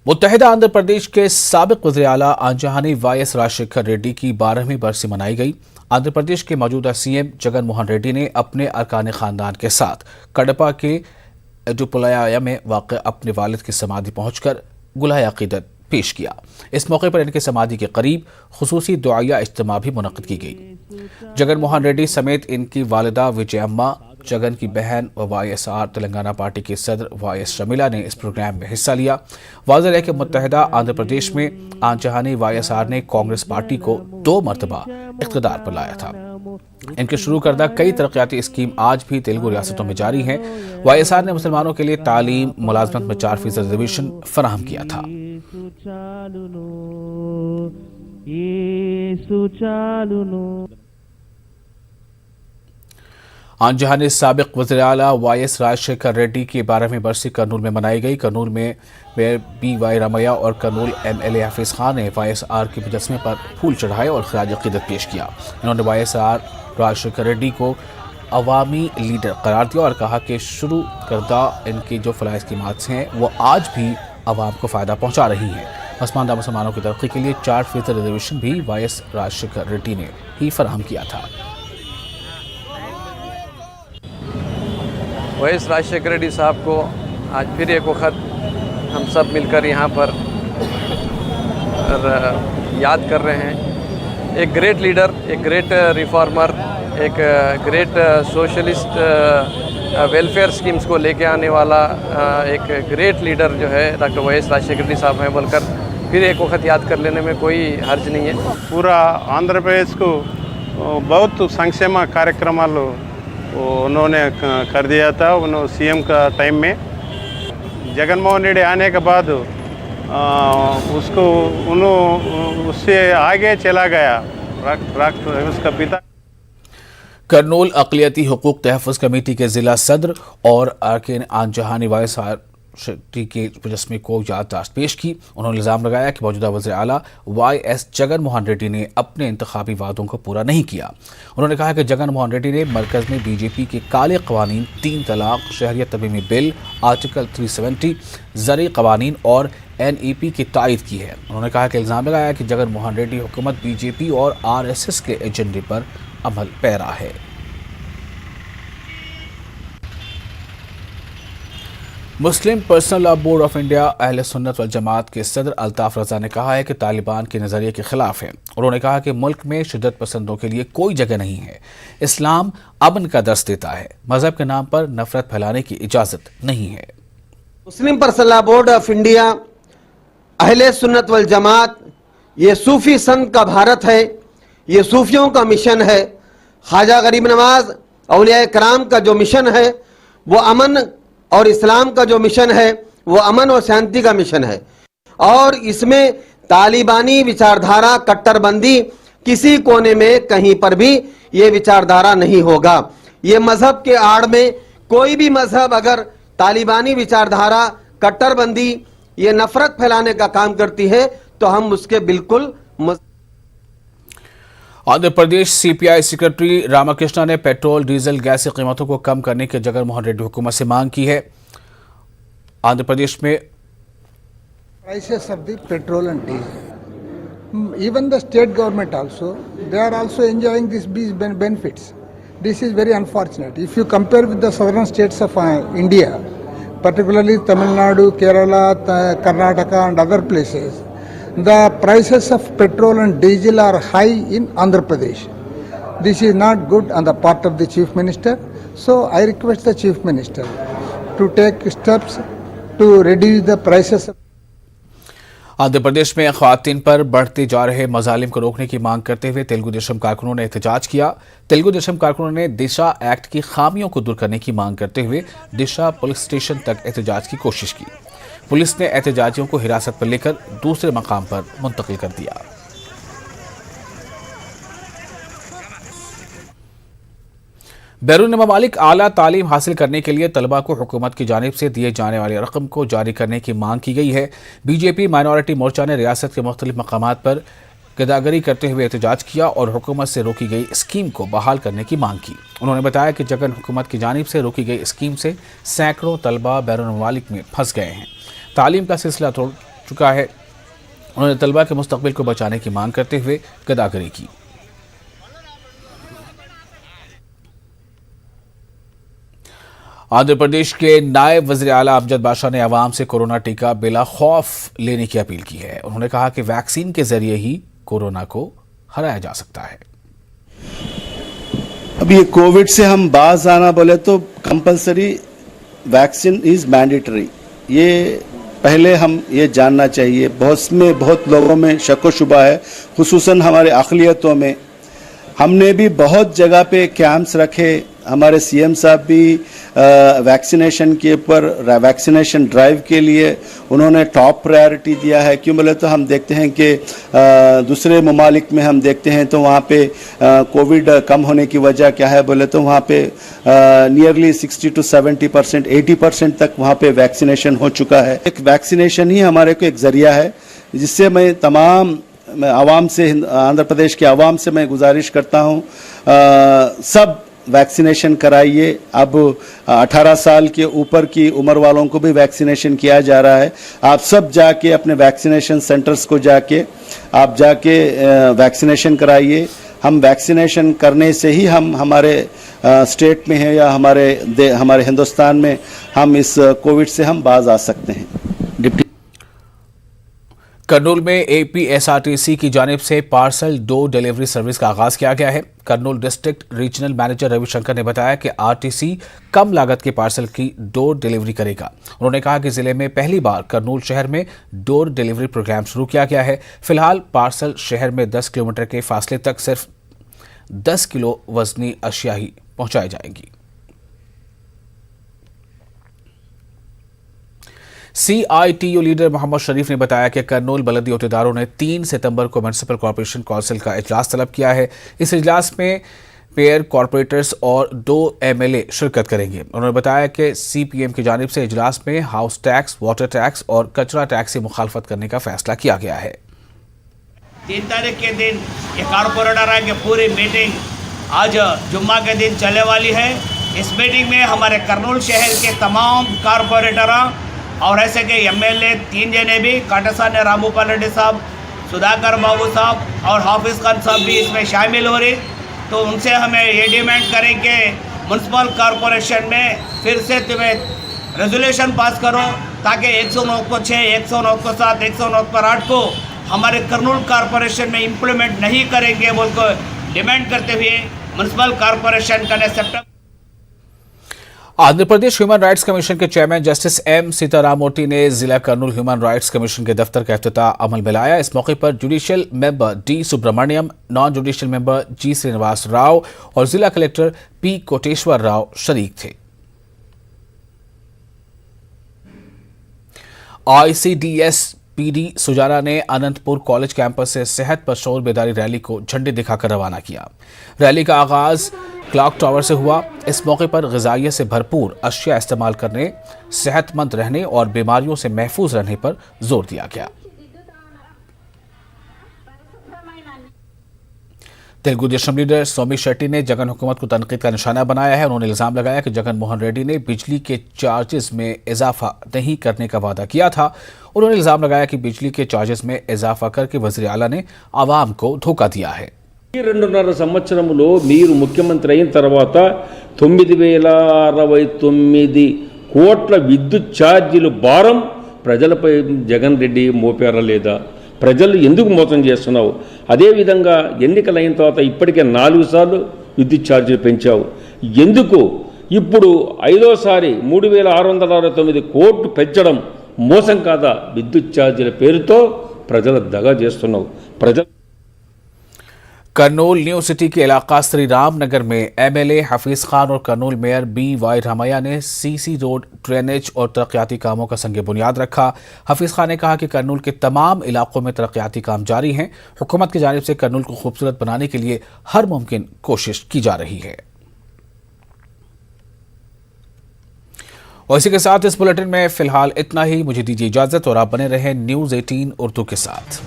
मुत्तहिदा आंध्र प्रदेश के साबिक वज़ीर आला आंजहानी वाईएस राजशेखर रेड्डी की 12वीं बरसी मनाई गई। आंध्र प्रदेश के मौजूदा सीएम जगन मोहन रेड्डी ने अपने अरकान खानदान के साथ कडपा के एडुपुलाया में वाक़ अपने वालिद की समाधि पहुंचकर गुलाए अक़ीदत पेश किया। इस मौके पर इनके समाधि के करीब खुसूसी दुआया इज्तिमा भी मुनक़्क़िद की गई। जगन मोहन रेड्डी समेत इनकी वालिदा विजयम्मा, जगन की बहन व वाईएसआर तेलंगाना पार्टी की सदर वाईएस शर्मिला ने इस प्रोग्राम में हिस्सा लिया। वाज़ेह है कि मुत्तहिदा आंध्र प्रदेश में आंजहानी वाईएसआर ने कांग्रेस पार्टी को 2 मरतबा इक़्तिदार पर लाया था। इनके शुरू करदा कई तरक्याती स्कीम आज भी तेलुगु रियासतों में जारी हैं। वाईएसआर ने मुसलमानों के लिए तालीम, मुलाजमत में 4% रिजर्वेशन फराहम किया था। आंजहानी साबिक वज़ीर आला वाईएस राजशेखर रेड्डी की 12वीं बरसी कर्नूल में मनाई गई। कर्नूल में मेयर BY रामैया और कर्नूल MLA हफीज खान ने वाईएसआर के मुजस्समे पर फूल चढ़ाए और खराज अक़ीदत पेश किया। इन्होंने वाईएसआर राजशेखर रेड्डी को अवामी लीडर करार दिया और कहा कि शुरू करदा इनकी जो फलाह स्कीमात हैं वो आज भी अवाम को फ़ायदा पहुँचा रही हैं। पसमानदा मुसलमानों की तरक्की के लिए 4% रिजर्वेशन भी वाईएस राजशेखर रेड्डी ने ही फराहम किया था। वाईएस राजशेखर रेड्डी साहब को आज फिर एक वक्त हम सब मिलकर यहाँ पर याद कर रहे हैं। एक ग्रेट लीडर, एक ग्रेट रिफॉर्मर, एक ग्रेट सोशलिस्ट वेलफेयर स्कीम्स को लेके आने वाला एक ग्रेट लीडर जो है डॉक्टर वाईएस राजशेखर रेड्डी साहब हैं बोलकर फिर एक वक्त याद कर लेने में कोई हर्ज नहीं है। पूरा आंध्र प्रदेश को बहुत संक्षेम कार्यक्रमाలు उन्होंने कर दिया था। उन्होंने सीएम का टाइम में जगनमोहन रेड्डी आने के बाद उससे आगे चला गया उसका पिता। कर्नूल अक़लियती हुकूक तहफ़्फ़ुज़ कमेटी के ज़िला सदर और अरकान आंजहानी वाईएसआर के मुजस्समे को याददाश्त पेश की। उन्होंने इल्ज़ाम लगाया कि मौजूदा वज़ीर आला वाईएस जगन मोहन रेड्डी ने अपने इंतखाबी वादों को पूरा नहीं किया। उन्होंने कहा कि जगन मोहन रेड्डी ने मरकज़ में BJP के काले क़वानीन, 3 तलाक़, शहरियत तरमीमी बिल, आर्टिकल 370, ज़रई क़वानीन और NEP की तायद की है। उन्होंने कहा कि इल्ज़ाम लगाया कि जगन मोहन रेड्डी हुकूमत BJP और RSS के एजेंडे पर अमल पैरा है। Muslim personal law board of India अहले सुन्नत वल जमात के सदर अल्ताफ रज़ा ने कहा है कि तालिबान के नज़रिए के खिलाफ है। उन्होंने कहा कि मुल्क में शिद्दत पसंदों के लिए कोई जगह नहीं है। इस्लाम अमन का दर्स देता है, मजहब के नाम पर नफरत फैलाने की इजाज़त नहीं है। Muslim personal law board of India अहले सुन्नत वल जमात ये सूफी संघ का भारत है, ये सूफियों का मिशन है। ख्वाजा गरीब नवाज औलिया कराम का जो मिशन है वो अमन और इस्लाम का जो मिशन है वो अमन और शांति का मिशन है। और इसमें तालिबानी विचारधारा, कट्टरबंदी किसी कोने में कहीं पर भी ये विचारधारा नहीं होगा। ये मजहब के आड़ में कोई भी मजहब अगर तालिबानी विचारधारा, कट्टरबंदी, ये नफरत फैलाने का काम करती है तो हम उसके बिल्कुल आंध्र प्रदेश CPI सेक्रेटरी रामकृष्णा ने पेट्रोल, डीजल, गैस की कीमतों को कम करने की जगन मोहन रेड्डी हुकूमत से मांग की है। आंध्र प्रदेश में prices of the petrol and diesel, even the state government also, they are also enjoying these benefits. This is very unfortunate. If you compare with the southern states of India, particularly Tamil Nadu, Kerala, Karnataka and other places, the prices of petrol and diesel are high in Andhra Pradesh. This is not good on the part of the Chief Minister. So I request the Chief Minister to take steps to reduce the prices. Andhra Pradesh में ख़वातीन पर बढ़ते जा रहे मज़ालिम को रोकने की मांग करते हुए तेलुगु देशम कारकुनों ने एहतजाज किया। तेलुगु देशम कारकुनों ने दिशा एक्ट की खामियों को दूर करने की मांग करते हुए दिशा पुलिस स्टेशन तक एहतजाज की कोशिश की। पुलिस ने एहतजाजियों को हिरासत पर लेकर दूसरे मकाम पर मुंतकिल कर दिया। बैरून ममालिक आला तालीम हासिल करने के लिए तलबा को हुकूमत की जानिब से दिए जाने वाली रकम को जारी करने की मांग की गई है। BJP माइनॉरिटी मोर्चा ने रियासत के मुख्तलिफ मकामात पर गदागरी करते हुए एहतजाज किया और हुकूमत से रोकी गई स्कीम को बहाल करने की मांग की। उन्होंने बताया कि जगन हुकूमत की जानिब से रोकी गई स्कीम से सैकड़ों तलबा बैरून ममालिक में फंस गए हैं। तालीम का सिलसिला चुका है। उन्होंने तलबा के मुस्तकबिल को बचाने की मांग करते हुए गदागरी की। आंध्र प्रदेश के नायब वज़ीर आला अमजद बाशा ने अवाम से कोरोना टीका बिला खौफ लेने की अपील की है। उन्होंने कहा कि वैक्सीन के जरिए ही कोरोना को हराया जा सकता है। अब ये कोविड से हम बाज आना बोले तो कंपलसरी वैक्सीन इज मैंडेटरी, ये पहले हम ये जानना चाहिए। बहुत लोगों में शक व शुबा है, खुसूसन हमारे अक़लियतों में। हमने भी बहुत जगह पे कैंप्स रखे, हमारे सीएम साहब भी वैक्सीनेशन के ऊपर वैक्सीनेशन ड्राइव के लिए उन्होंने टॉप प्रायोरिटी दिया है। क्यों बोले तो हम देखते हैं कि दूसरे ममालिक में हम देखते हैं तो वहाँ पे कोविड कम होने की वजह क्या है बोले तो वहाँ पे नियरली 60 to 70%, 80% तक वहाँ पे वैक्सीनेशन हो चुका है। एक वैक्सीनेशन ही हमारे को एक ज़रिया है जिससे मैं तमाम आवाम से, आंध्र प्रदेश के आवाम से मैं गुजारिश करता हूँ सब वैक्सीनेशन कराइए। अब 18 साल के ऊपर की उम्र वालों को भी वैक्सीनेशन किया जा रहा है। आप सब जाके अपने वैक्सीनेशन सेंटर्स को जाके वैक्सीनेशन कराइए। हम वैक्सीनेशन करने से ही हम हमारे स्टेट में है या हमारे हिंदुस्तान में हम इस कोविड से हम बाज आ सकते हैं। कर्नूल में एपीएसआरटीसी की जानिब से पार्सल डोर डिलीवरी सर्विस का आगाज किया गया है। Kurnool district regional manager Ravishankar ने बताया कि आरटीसी कम लागत के पार्सल की डोर डिलीवरी करेगा। उन्होंने कहा कि जिले में पहली बार कर्नूल शहर में डोर डिलीवरी प्रोग्राम शुरू किया गया है। फिलहाल पार्सल शहर में 10 किलोमीटर के फासले तक सिर्फ 10 किलो वजनी अशिया ही पहुंचाई जाएंगी। CITU लीडर मोहम्मद शरीफ ने बताया कि कर्नूल बलदी अहदेदारों ने 3 सितंबर को म्युनिसिपल कॉर्पोरेशन काउंसिल का इजलास तलब किया है। इस इजलास में पेयर कॉर्पोरेटर्स और 2 MLA शिरकत करेंगे। उन्होंने बताया कि CPM की जानिब से इजलास में हाउस टैक्स, वाटर टैक्स और कचरा टैक्स की मुखालफत करने का फैसला किया गया है। 3 तारीख के दिन ये कॉर्पोरेटर की पूरी मीटिंग आज जुम्मा के दिन चलने वाली है। इस मीटिंग में हमारे कर्नूल शहर के तमाम कॉर्पोरेटर और ऐसे के MLA 3 जने भी, काटासा ने रामूपाल रेड्डी साहब, सुधाकर बाबू साहब और हाफिज खान साहब भी इसमें शामिल हो रहे। तो उनसे हमें ये डिमांड करें कि म्युनिसिपल कॉर्पोरेशन में फिर से तुम्हें रेजोल्यूशन पास करो ताकि 109 को 6, 109 को 7, 109 पर 8 को हमारे कर्नूल कॉर्पोरेशन में इम्प्लीमेंट नहीं करेंगे बोलकर डिमांड करते हुए म्युनिसिपल कॉर्पोरेशन का ने सितंबर। Andhra Pradesh human rights commission के चेयरमैन जस्टिस M सीतारामूर्ति ने जिला कर्नूल ह्यूमन राइट्स कमीशन के दफ्तर का इफ्तिताह अमल में लाया। इस मौके पर judicial member D Subramaniam, non judicial member G Srinivas Rao और जिला कलेक्टर P कोटेश्वर राव शरीक थे। ICDS PD सुजाना ने अनंतपुर कॉलेज कैंपस से सेहत पर शौर बेदारी रैली को झंडे दिखाकर रवाना किया। रैली का आगाज क्लॉक टावर से हुआ। इस मौके पर ग़िज़ाइयत से भरपूर अशिया इस्तेमाल करने, सेहतमंद रहने और बीमारियों से महफूज रहने पर जोर दिया गया। तेलुगु देशम लीडर सोमी शेट्टी ने जगन हुकूमत को तनकीद का निशाना बनाया है। उन्होंने इल्जाम लगाया कि जगन मोहन रेड्डी ने बिजली के चार्जेस में इजाफा नहीं करने का वादा किया था। उन्होंने इल्जाम लगाया कि बिजली के चार्जेस में इजाफा करके वज़ीर आला ने आवाम को धोखा दिया है। 2.5 సంవత్సరంలో మీరు ముఖ్యమంత్రి అయిన తర్వాత 9,069 కోట్ల విద్యుత్ ఛార్జీలు భారం ప్రజలపై జగన్ రెడ్డి మోపారా లేదా? ప్రజలు ఎందుకు మోసం చేస్తున్నావు? అదేవిధంగా ఎన్నికలైన తర్వాత ఇప్పటికే 4 సార్లు విద్యుత్ ఛార్జీలు పెంచావు. ఎందుకు ఇప్పుడు 5వసారి 3,669 కోట్లు పెంచడం మోసం కాదా? విద్యుత్ ఛార్జీల పేరుతో ప్రజల దగా చేస్తున్నావు. ప్రజలు कर्नूल न्यू सिटी के इलाका श्री राम नगर में MLA हफीज खान और कर्नूल मेयर BY रामैया ने CC रोड, ड्रेनेज और तरक्याती कामों का संग बुनियाद रखा। हफीज खान ने कहा कि कर्नूल के तमाम इलाकों में तरक्याती काम जारी हैं। हुकूमत की जानिब से कर्नूल को खूबसूरत बनाने के लिए हर मुमकिन कोशिश की जा रही है। और इसी के साथ इस बुलेटिन में फिलहाल इतना ही। मुझे दीजिए इजाजत और आप बने रहें न्यूज़ 18 उर्दू के साथ।